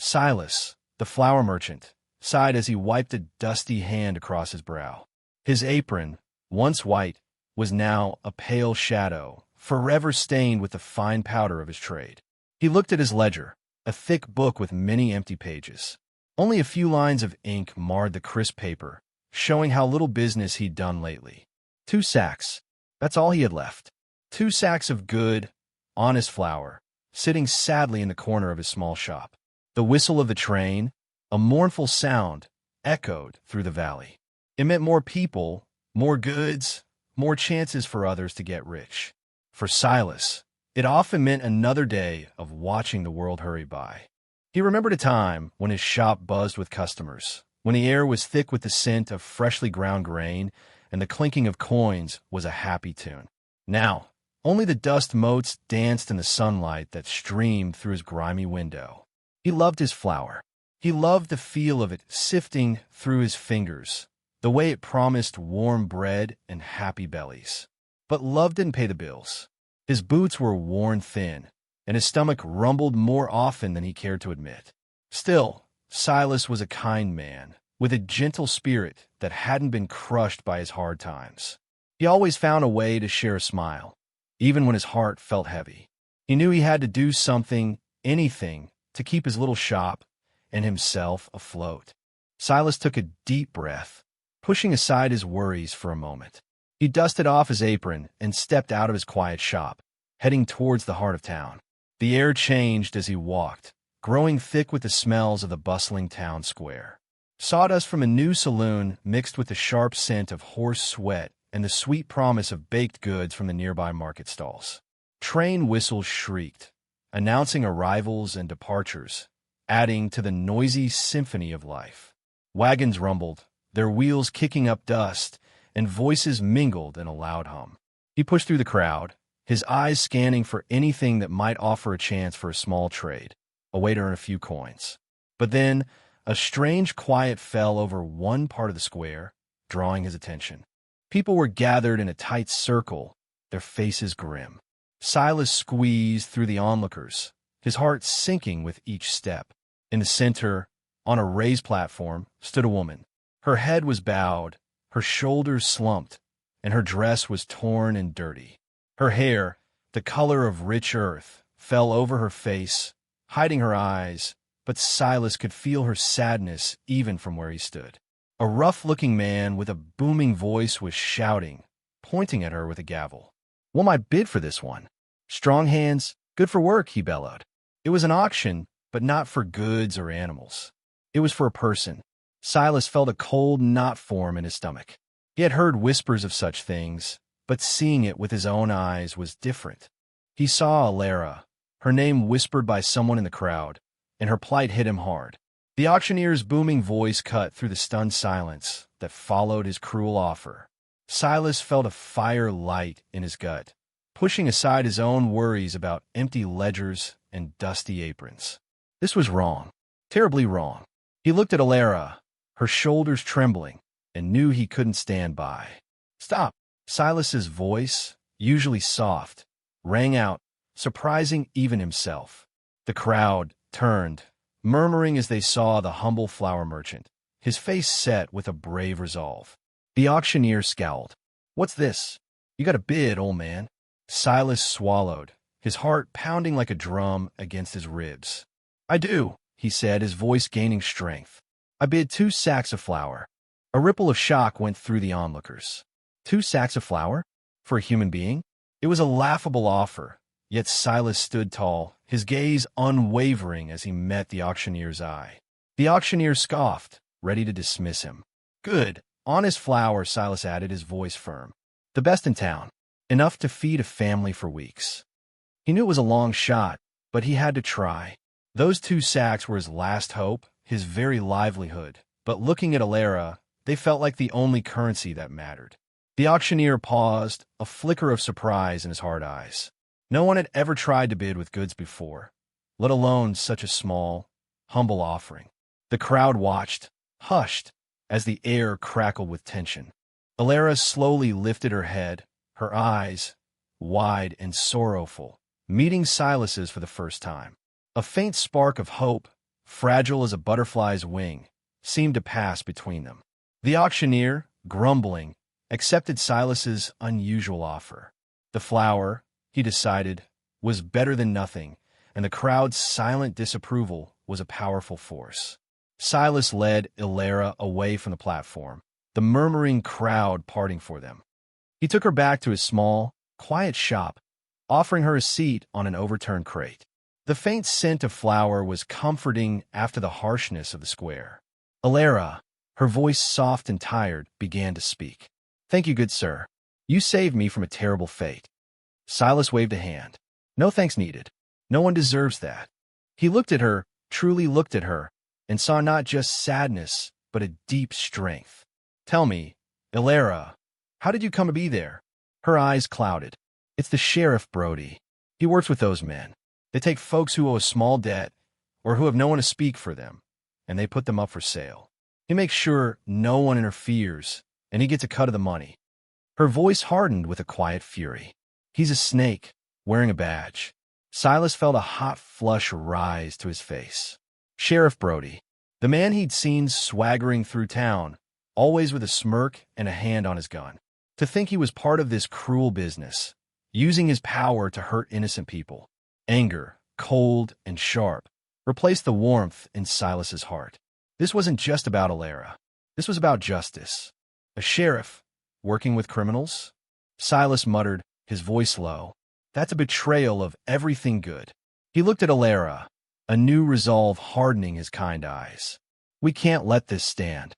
Silas, the flower merchant, sighed as he wiped a dusty hand across his brow. His apron, once white, was now a pale shadow, forever stained with the fine powder of his trade. He looked at his ledger, a thick book with many empty pages. Only a few lines of ink marred the crisp paper, showing how little business he'd done lately. 2 sacks. That's all he had left. 2 sacks of good, honest flour, sitting sadly in the corner of his small shop. The whistle of the train, a mournful sound, echoed through the valley. It meant more people, more goods, more chances for others to get rich. For Silas, it often meant another day of watching the world hurry by. He remembered a time when his shop buzzed with customers, when the air was thick with the scent of freshly ground grain and the clinking of coins was a happy tune. Now, only the dust motes danced in the sunlight that streamed through his grimy window. He loved his flour. He loved the feel of it sifting through his fingers, the way it promised warm bread and happy bellies. But love didn't pay the bills. His boots were worn thin, and his stomach rumbled more often than he cared to admit. Still, Silas was a kind man, with a gentle spirit that hadn't been crushed by his hard times. He always found a way to share a smile, even when his heart felt heavy. He knew he had to do something, anything, to keep his little shop and himself afloat. Silas took a deep breath, pushing aside his worries for a moment. He dusted off his apron and stepped out of his quiet shop, heading towards the heart of town. The air changed as he walked, growing thick with the smells of the bustling town square. Sawdust from a new saloon mixed with the sharp scent of horse sweat and the sweet promise of baked goods from the nearby market stalls. Train whistles shrieked, announcing arrivals and departures, adding to the noisy symphony of life. Wagons rumbled, their wheels kicking up dust, and voices mingled in a loud hum. He pushed through the crowd, his eyes scanning for anything that might offer a chance for a small trade, a way to earn a few coins. But then, a strange quiet fell over one part of the square, drawing his attention. People were gathered in a tight circle, their faces grim. Silas squeezed through the onlookers, his heart sinking with each step. In the center, on a raised platform, stood a woman. Her head was bowed, her shoulders slumped, and her dress was torn and dirty. Her hair, the color of rich earth, fell over her face, hiding her eyes, but Silas could feel her sadness even from where he stood. A rough-looking man with a booming voice was shouting, pointing at her with a gavel. "What am I bid for this one?" "Strong hands, good for work," he bellowed. It was an auction, but not for goods or animals. It was for a person. Silas felt a cold knot form in his stomach. He had heard whispers of such things, but seeing it with his own eyes was different. He saw Alara, her name whispered by someone in the crowd, and her plight hit him hard. The auctioneer's booming voice cut through the stunned silence that followed his cruel offer. Silas felt a fire light in his gut, pushing aside his own worries about empty ledgers and dusty aprons. This was wrong, terribly wrong. He looked at Alara, her shoulders trembling, and knew he couldn't stand by. "Stop!" Silas's voice, usually soft, rang out, surprising even himself. The crowd turned, murmuring as they saw the humble flour merchant, his face set with a brave resolve. The auctioneer scowled. "What's this? You got a bid, old man." Silas swallowed, his heart pounding like a drum against his ribs. "I do," he said, his voice gaining strength. "I bid 2 sacks of flour." A ripple of shock went through the onlookers. 2 sacks of flour? For a human being? It was a laughable offer, yet Silas stood tall, his gaze unwavering as he met the auctioneer's eye. The auctioneer scoffed, ready to dismiss him. "Good, honest flour," Silas added, his voice firm. "The best in town. Enough to feed a family for weeks." He knew it was a long shot, but he had to try. Those 2 sacks were his last hope, his very livelihood. But looking at Alara, they felt like the only currency that mattered. The auctioneer paused, a flicker of surprise in his hard eyes. No one had ever tried to bid with goods before, let alone such a small, humble offering. The crowd watched, hushed, as the air crackled with tension. Alara slowly lifted her head, her eyes, wide and sorrowful, meeting Silas's for the first time. A faint spark of hope fragile as a butterfly's wing, seemed to pass between them. The auctioneer, grumbling, accepted Silas's unusual offer. The flower, he decided, was better than nothing, and the crowd's silent disapproval was a powerful force. Silas led Ilera away from the platform, the murmuring crowd parting for them. He took her back to his small, quiet shop, offering her a seat on an overturned crate. The faint scent of flower was comforting after the harshness of the square. Ilera, her voice soft and tired, began to speak. "Thank you, good sir. You saved me from a terrible fate." Silas waved a hand. "No thanks needed. No one deserves that." He looked at her, truly looked at her, and saw not just sadness, but a deep strength. "Tell me, Ilera, how did you come to be there?" Her eyes clouded. "It's the Sheriff Brody. He works with those men. They take folks who owe a small debt, or who have no one to speak for them, and they put them up for sale. He makes sure no one interferes, and he gets a cut of the money." Her voice hardened with a quiet fury. "He's a snake, wearing a badge." Silas felt a hot flush rise to his face. Sheriff Brody, the man he'd seen swaggering through town, always with a smirk and a hand on his gun. To think he was part of this cruel business, using his power to hurt innocent people. Anger, cold and sharp, replaced the warmth in Silas's heart. This wasn't just about Ilera. This was about justice. A sheriff, working with criminals? Silas muttered, his voice low. That's a betrayal of everything good. He looked at Ilera, a new resolve hardening his kind eyes. We can't let this stand.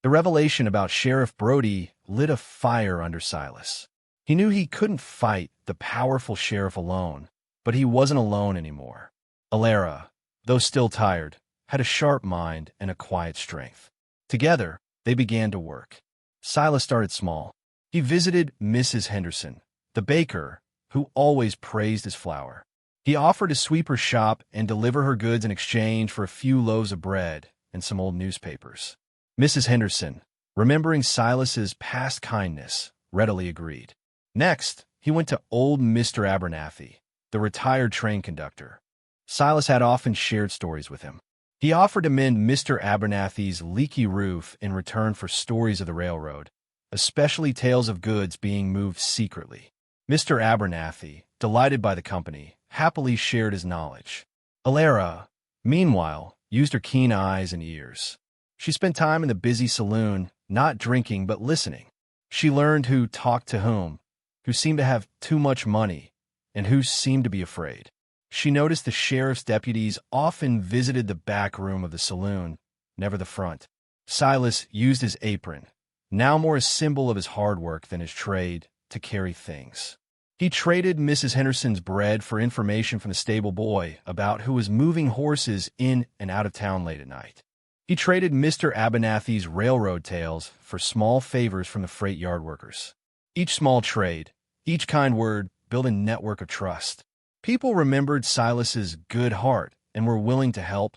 The revelation about Sheriff Brody lit a fire under Silas. He knew he couldn't fight the powerful sheriff alone, but he wasn't alone anymore. Ilera, though still tired, had a sharp mind and a quiet strength. Together, they began to work. Silas started small. He visited Mrs. Henderson, the baker, who always praised his flour. He offered to sweep her shop and deliver her goods in exchange for a few loaves of bread and some old newspapers. Mrs. Henderson, remembering Silas's past kindness, readily agreed. Next, he went to old Mr. Abernathy, the retired train conductor. Silas had often shared stories with him. He offered to mend Mr. Abernathy's leaky roof in return for stories of the railroad, especially tales of goods being moved secretly. Mr. Abernathy, delighted by the company, happily shared his knowledge. Ilera, meanwhile, used her keen eyes and ears. She spent time in the busy saloon, not drinking but listening. She learned who talked to whom, who seemed to have too much money, and who seemed to be afraid. She noticed the sheriff's deputies often visited the back room of the saloon, never the front. Silas used his apron, now more a symbol of his hard work than his trade, to carry things. He traded Mrs. Henderson's bread for information from the stable boy about who was moving horses in and out of town late at night. He traded Mr. Abernathy's railroad tales for small favors from the freight yard workers. Each small trade, each kind word, built a network of trust. People remembered Silas's good heart and were willing to help,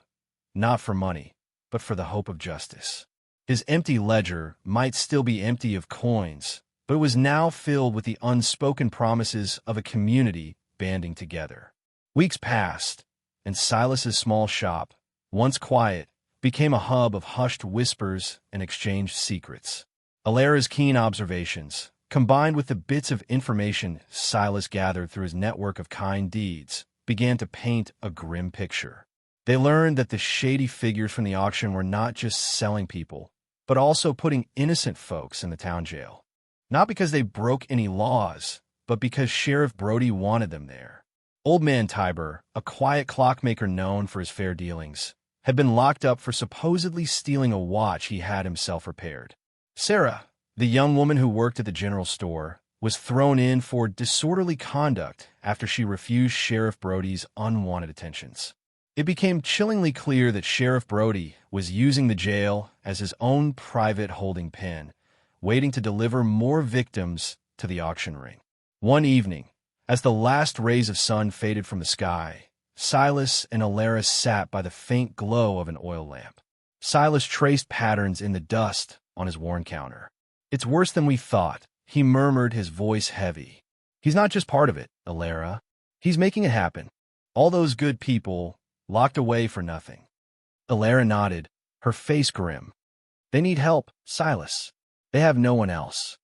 not for money, but for the hope of justice. His empty ledger might still be empty of coins, but it was now filled with the unspoken promises of a community banding together. Weeks passed, and Silas's small shop, once quiet, became a hub of hushed whispers and exchanged secrets. Ilera's keen observations, combined with the bits of information Silas gathered through his network of kind deeds, began to paint a grim picture. They learned that the shady figures from the auction were not just selling people, but also putting innocent folks in the town jail. Not because they broke any laws, but because Sheriff Brody wanted them there. Old Man Tiber, a quiet clockmaker known for his fair dealings, had been locked up for supposedly stealing a watch he had himself repaired. Sarah, the young woman who worked at the general store, was thrown in for disorderly conduct after she refused Sheriff Brody's unwanted attentions. It became chillingly clear that Sheriff Brody was using the jail as his own private holding pen, waiting to deliver more victims to the auction ring. One evening, as the last rays of sun faded from the sky, Silas and Ilera sat by the faint glow of an oil lamp. Silas traced patterns in the dust on his worn counter. "It's worse than we thought," he murmured, his voice heavy. "He's not just part of it, Ilera. He's making it happen. All those good people locked away for nothing." Alara nodded, her face grim. They need help, Silas. They have no one else.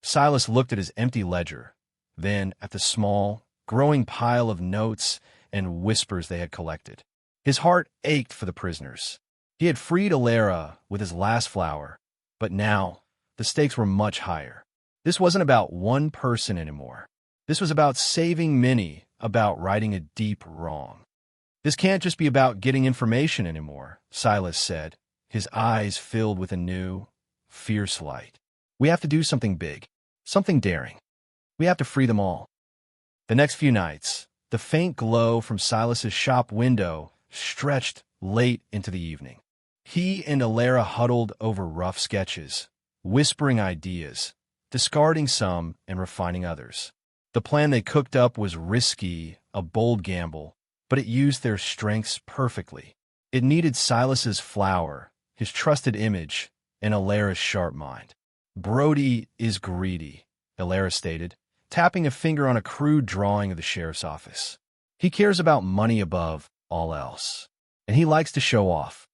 Silas looked at his empty ledger, then at the small, growing pile of notes and whispers they had collected. His heart ached for the prisoners. He had freed Alara with his last flower, but now the stakes were much higher. This wasn't about one person anymore. This was about saving many, about righting a deep wrong. This can't just be about getting information anymore, Silas said, his eyes filled with a new, fierce light. We have to do something big, something daring. We have to free them all. The next few nights, the faint glow from Silas's shop window stretched late into the evening. He and Alara huddled over rough sketches, whispering ideas, discarding some and refining others. The plan they cooked up was risky, a bold gamble, but it used their strengths perfectly. It needed Silas's flower, his trusted image, and Alara's sharp mind. Brody is greedy, Alara stated, tapping a finger on a crude drawing of the sheriff's office. He cares about money above all else, and he likes to show off.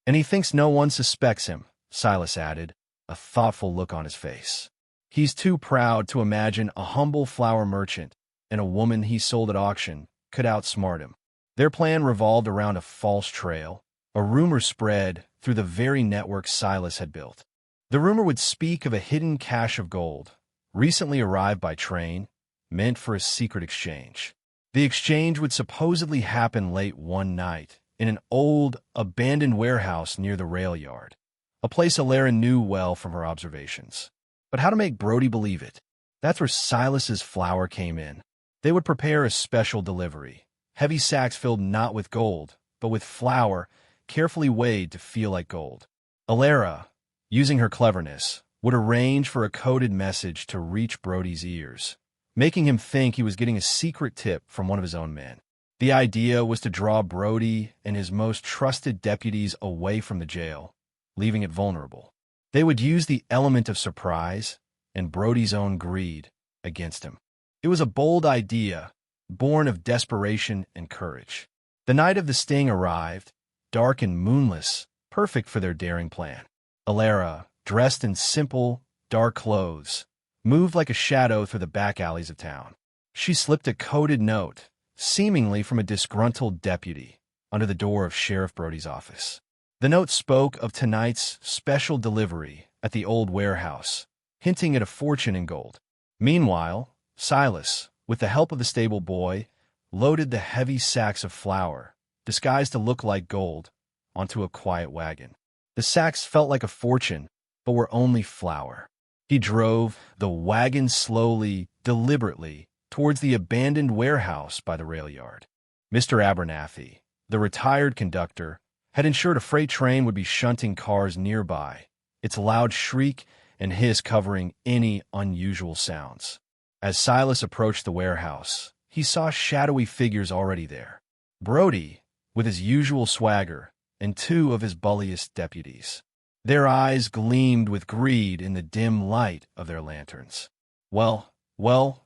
And he thinks no one suspects him, Silas added, a thoughtful look on his face. He's too proud to imagine a humble flower merchant and a woman he sold at auction could outsmart him. Their plan revolved around a false trail, a rumor spread through the very network Silas had built. The rumor would speak of a hidden cache of gold, recently arrived by train, meant for a secret exchange. The exchange would supposedly happen late one night in an old, abandoned warehouse near the rail yard, a place Alara knew well from her observations. But how to make Brody believe it? That's where Silas's flower came in. They would prepare a special delivery, heavy sacks filled not with gold, but with flour carefully weighed to feel like gold. Alara, using her cleverness, would arrange for a coded message to reach Brody's ears, making him think he was getting a secret tip from one of his own men. The idea was to draw Brody and his most trusted deputies away from the jail, leaving it vulnerable. They would use the element of surprise and Brody's own greed against him. It was a bold idea, born of desperation and courage. The night of the sting arrived, dark and moonless, perfect for their daring plan. Alara, dressed in simple, dark clothes, moved like a shadow through the back alleys of town. She slipped a coded note, seemingly from a disgruntled deputy, under the door of Sheriff Brody's office. The note spoke of tonight's special delivery at the old warehouse, hinting at a fortune in gold. Meanwhile, Silas, with the help of the stable boy, loaded the heavy sacks of flour, disguised to look like gold, onto a quiet wagon. The sacks felt like a fortune, but were only flour. He drove the wagon slowly, deliberately, towards the abandoned warehouse by the rail yard. Mr. Abernathy, the retired conductor, had ensured a freight train would be shunting cars nearby, its loud shriek and hiss covering any unusual sounds. As Silas approached the warehouse, he saw shadowy figures already there. Brody, with his usual swagger, and two of his bulliest deputies. Their eyes gleamed with greed in the dim light of their lanterns. Well,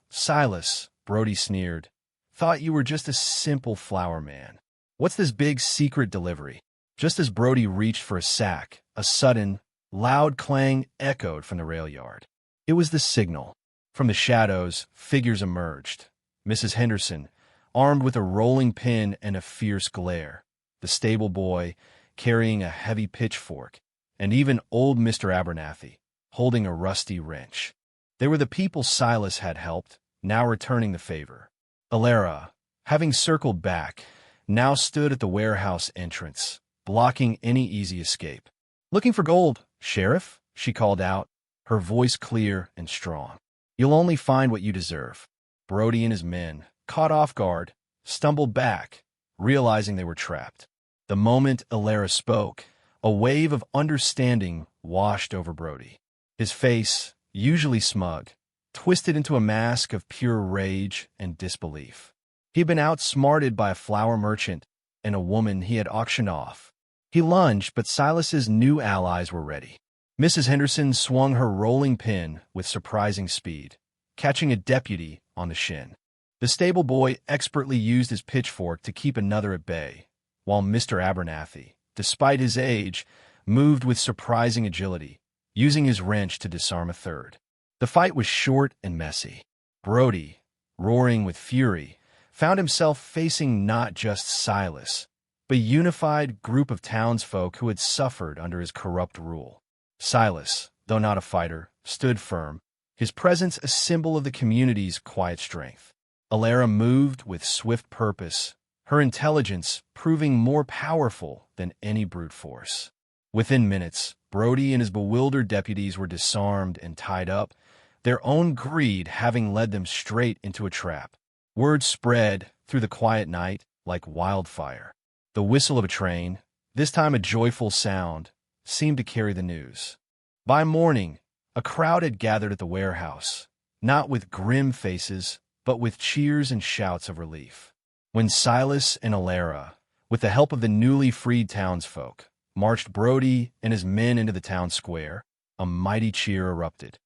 Silas, Brody sneered, thought you were just a simple flower man. What's this big secret delivery? Just as Brody reached for a sack, a sudden, loud clang echoed from the rail yard. It was the signal. From the shadows, figures emerged. Mrs. Henderson, armed with a rolling pin and a fierce glare, the stable boy, carrying a heavy pitchfork, and even old Mr. Abernathy, holding a rusty wrench. They were the people Silas had helped, now returning the favor. Alara, having circled back, now stood at the warehouse entrance, blocking any easy escape. "Looking for gold, Sheriff?" she called out, her voice clear and strong. "You'll only find what you deserve." Brody and his men, caught off guard, stumbled back, realizing they were trapped. The moment Alara spoke, a wave of understanding washed over Brody. His face, usually smug, twisted into a mask of pure rage and disbelief. He had been outsmarted by a flower merchant and a woman he had auctioned off. He lunged, but Silas's new allies were ready. Mrs. Henderson swung her rolling pin with surprising speed, catching a deputy on the shin. The stable boy expertly used his pitchfork to keep another at bay, while Mr. Abernathy, despite his age, moved with surprising agility, using his wrench to disarm a third. The fight was short and messy. Brody, roaring with fury, found himself facing not just Silas, but a unified group of townsfolk who had suffered under his corrupt rule. Silas, though not a fighter, stood firm, his presence a symbol of the community's quiet strength. Alara moved with swift purpose, her intelligence proving more powerful than any brute force. Within minutes, Brody and his bewildered deputies were disarmed and tied up, their own greed having led them straight into a trap. Word spread through the quiet night like wildfire. The whistle of a train, this time a joyful sound, seemed to carry the news. By morning, a crowd had gathered at the warehouse, not with grim faces, but with cheers and shouts of relief. When Silas and Alara, with the help of the newly freed townsfolk, marched Brody and his men into the town square, a mighty cheer erupted.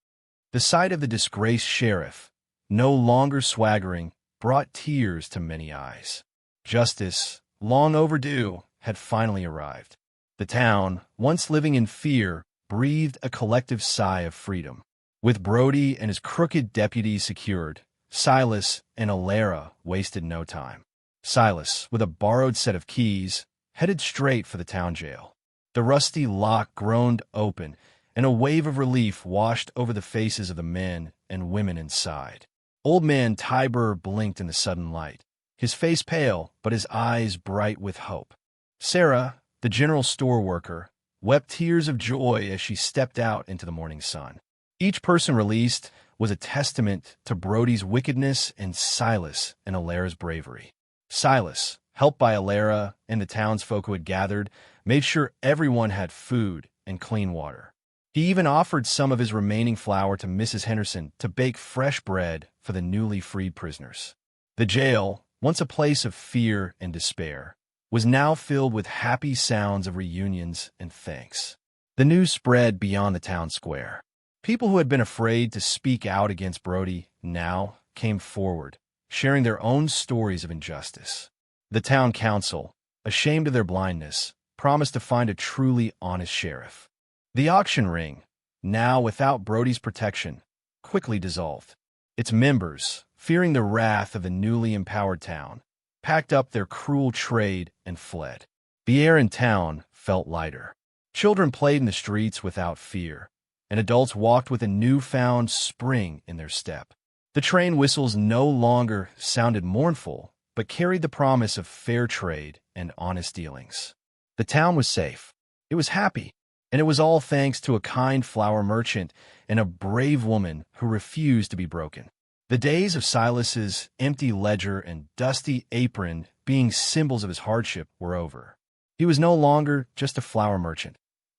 The sight of the disgraced sheriff, no longer swaggering, brought tears to many eyes. Justice, long overdue, had finally arrived. The town, once living in fear, breathed a collective sigh of freedom. With Brody and his crooked deputies secured, Silas and Alara wasted no time. Silas, with a borrowed set of keys, headed straight for the town jail. The rusty lock groaned open, and a wave of relief washed over the faces of the men and women inside. Old man Tiber blinked in the sudden light, his face pale but his eyes bright with hope. Sarah, the general store worker, wept tears of joy as she stepped out into the morning sun. Each person released was a testament to Brody's wickedness and Silas and Alara's bravery. Silas, helped by Alara and the townsfolk who had gathered, made sure everyone had food and clean water. He even offered some of his remaining flour to Mrs. Henderson to bake fresh bread for the newly freed prisoners. The jail, once a place of fear and despair, was now filled with happy sounds of reunions and thanks. The news spread beyond the town square. People who had been afraid to speak out against Brody now came forward, sharing their own stories of injustice. The town council, ashamed of their blindness, promised to find a truly honest sheriff. The auction ring, now without Brody's protection, quickly dissolved. Its members, fearing the wrath of the newly empowered town, packed up their cruel trade and fled. The air in town felt lighter. Children played in the streets without fear, and adults walked with a newfound spring in their step. The train whistles no longer sounded mournful, but carried the promise of fair trade and honest dealings. The town was safe. It was happy, and it was all thanks to a kind flour merchant and a brave woman who refused to be broken. The days of Silas's empty ledger and dusty apron being symbols of his hardship were over. He was no longer just a flour merchant.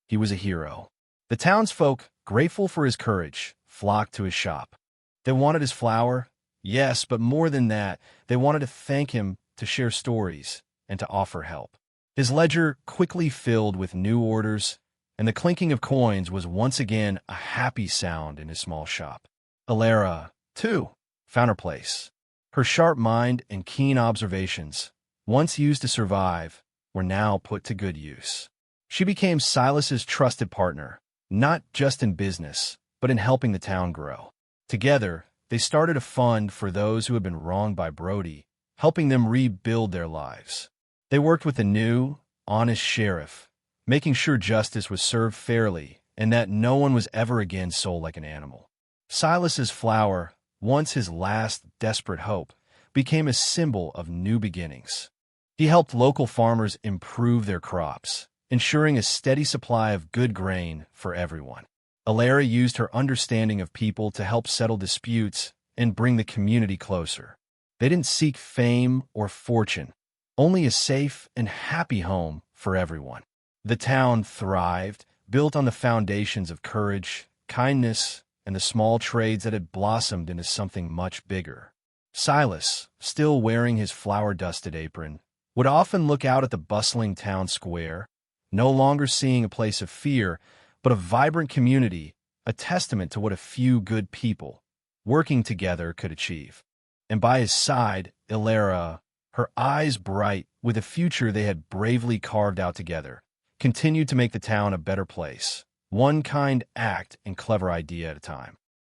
He was a hero. The townsfolk, grateful for his courage, flocked to his shop. They wanted his flour, yes, but more than that, they wanted to thank him, to share stories, and to offer help. His ledger quickly filled with new orders, and the clinking of coins was once again a happy sound in his small shop. Alara, too, found her place. Her sharp mind and keen observations, once used to survive, were now put to good use. She became Silas's trusted partner, not just in business, but in helping the town grow. Together, they started a fund for those who had been wronged by Brody, helping them rebuild their lives. They worked with a new, honest sheriff, making sure justice was served fairly and that no one was ever again sold like an animal. Silas's flour, once his last desperate hope, became a symbol of new beginnings. He helped local farmers improve their crops, ensuring a steady supply of good grain for everyone. Alara used her understanding of people to help settle disputes and bring the community closer. They didn't seek fame or fortune, only a safe and happy home for everyone. The town thrived, built on the foundations of courage, kindness, and the small trades that had blossomed into something much bigger. Silas, still wearing his flour-dusted apron, would often look out at the bustling town square, no longer seeing a place of fear, but a vibrant community, a testament to what a few good people, working together, could achieve. And by his side, Alara, her eyes bright with a future they had bravely carved out together, continued to make the town a better place, one kind act and clever idea at a time.